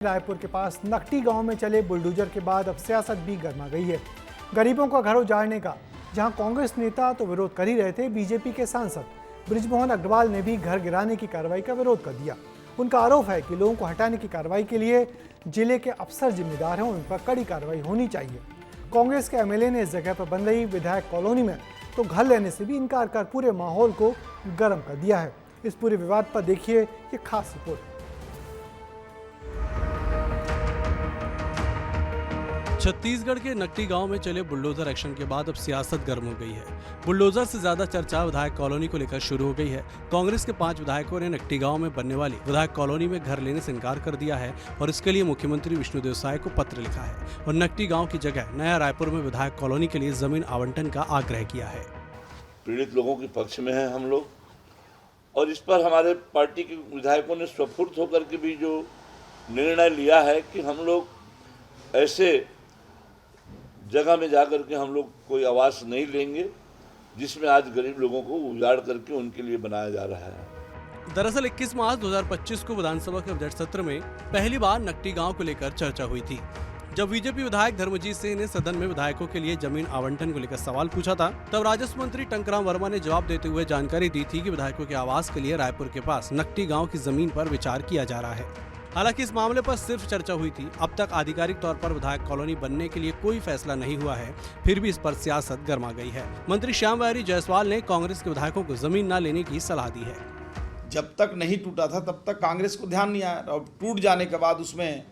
रायपुर के पास नकटी गांव में चले बुलडोजर के बाद अब सियासत भी गर्मा गई है। गरीबों का घर उजाड़ने का जहां कांग्रेस नेता तो विरोध कर ही रहे थे, बीजेपी के सांसद बृजमोहन अग्रवाल ने भी घर गिराने की कार्रवाई का विरोध कर दिया। उनका आरोप है कि लोगों को हटाने की कार्रवाई के लिए जिले के अफसर जिम्मेदार हैं, उन पर कड़ी कार्रवाई होनी चाहिए। कांग्रेस के एमएलए ने इस जगह पर बन रही विधायक कॉलोनी में तो घर लेने से भी इनकार कर पूरे माहौल को गर्म कर दिया है। इस पूरे विवाद पर देखिए ये खास रिपोर्ट। छत्तीसगढ़ के नकटी गांव में चले बुलडोजर एक्शन के बाद अब सियासत गर्म हो गई है। बुलडोजर से ज्यादा चर्चा विधायक कॉलोनी को लेकर शुरू हो गई है। कांग्रेस के 5 विधायकों ने नकटी गांव में बनने वाली विधायक कॉलोनी में घर लेने से इनकार कर दिया है और इसके लिए मुख्यमंत्री विष्णुदेव साय को पत्र लिखा है और नकटी गाँव की जगह नया रायपुर में विधायक कॉलोनी के लिए जमीन आवंटन का आग्रह किया है। पीड़ित लोगों के पक्ष में है हम लोग, और इस पर हमारे पार्टी के विधायकों ने स्वफुर्त होकर के भी जो निर्णय लिया है कि हम लोग ऐसे जगह में जाकर के हम लोग कोई आवास नहीं लेंगे जिसमें आज गरीब लोगों को उजाड़ करके उनके लिए बनाया जा रहा है। दरअसल 21 मार्च 2025 को विधानसभा के बजट सत्र में पहली बार नकटी गांव को लेकर चर्चा हुई थी। जब बीजेपी विधायक धर्मजीत सिंह ने सदन में विधायकों के लिए जमीन आवंटन को लेकर सवाल पूछा था, तब राजस्व मंत्री टंकराम वर्मा ने जवाब देते हुए जानकारी दी थी कि विधायकों के आवास के लिए रायपुर के पास नकटी गाँव की जमीन पर विचार किया जा रहा है। हालांकि इस मामले पर सिर्फ चर्चा हुई थी। अब तक आधिकारिक तौर पर विधायक कॉलोनी बनने के लिए कोई फैसला नहीं हुआ है, फिर भी इस पर सियासत गर्मा गई है। मंत्री श्याम बिहारी जायसवाल ने कांग्रेस के विधायकों को जमीन न लेने की सलाह दी है। जब तक नहीं टूटा था तब तक कांग्रेस को ध्यान नहीं आया, और टूट जाने के बाद उसमें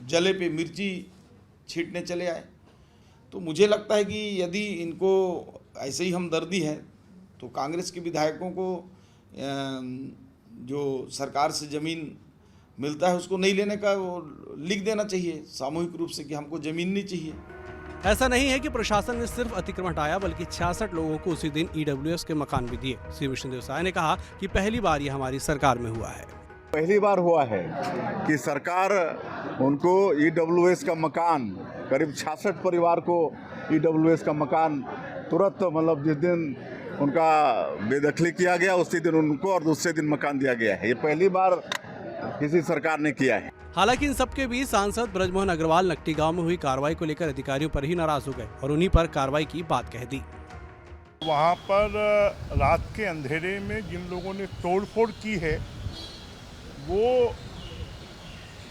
जले पे मिर्ची छींटने चले आए। तो मुझे लगता है कि यदि इनको ऐसे ही हमदर्दी है तो कांग्रेस के विधायकों को जो सरकार से ज़मीन मिलता है उसको नहीं लेने का वो लिख देना चाहिए सामूहिक रूप से कि हमको ज़मीन नहीं चाहिए। ऐसा नहीं है कि प्रशासन ने सिर्फ अतिक्रमण हटाया, बल्कि 66 लोगों को उसी दिन ईडब्ल्यूएस के मकान भी दिए। श्री विष्णुदेव साय ने कहा कि पहली बार ये हमारी सरकार में हुआ है। पहली बार हुआ है कि सरकार उनको ईडब्ल्यूएस का मकान, करीब 66 परिवार को ईडब्ल्यूएस का मकान तुरंत, मतलब जिस दिन उनका बेदखली किया गया उसी दिन उनको और दूसरे दिन मकान दिया गया है। ये पहली बार किसी सरकार ने किया है। हालांकि इन सबके बीच सांसद बृजमोहन अग्रवाल नकटी गांव में हुई कार्रवाई को लेकर अधिकारियों पर ही नाराज हो गए और उन्हीं पर कार्रवाई की बात कह दी। वहाँ पर रात के अंधेरे में जिन लोगों ने तोड़फोड़ की है वो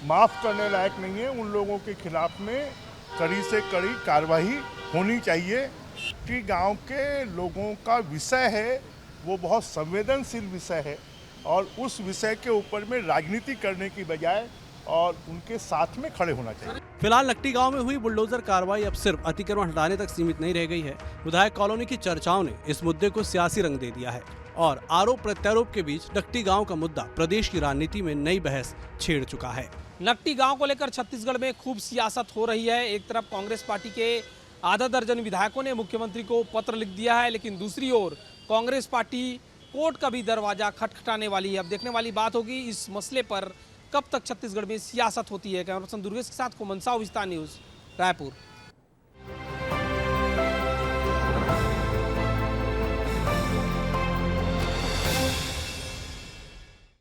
माफ़ करने लायक नहीं है। उन लोगों के खिलाफ में कड़ी से कड़ी कार्रवाई होनी चाहिए कि गांव के लोगों का विषय है वो बहुत संवेदनशील विषय है, और उस विषय के ऊपर में राजनीति करने की बजाय और उनके साथ में खड़े होना चाहिए। फिलहाल नकटी गांव में हुई बुलडोजर कार्रवाई अब सिर्फ अतिक्रमण हटाने तक सीमित नहीं रह गई है। विधायक कॉलोनी की चर्चाओं ने इस मुद्दे को सियासी रंग दे दिया है और आरोप प्रत्यारोप के बीच नकटी गांव का मुद्दा प्रदेश की राजनीति में नई बहस छेड़ चुका है। नकटी गांव को लेकर छत्तीसगढ़ में खूब सियासत हो रही है। एक तरफ कांग्रेस पार्टी के आधा दर्जन विधायकों ने मुख्यमंत्री को पत्र लिख दिया है, लेकिन दूसरी ओर कांग्रेस पार्टी कोर्ट का भी दरवाजा खटखटाने वाली है। अब देखने वाली बात होगी इस मसले पर कब तक छत्तीसगढ़ में सियासत होती है। कैमरा पर्सन दुर्गेश के साथ कोमन साहू, विस्तार न्यूज़, रायपुर।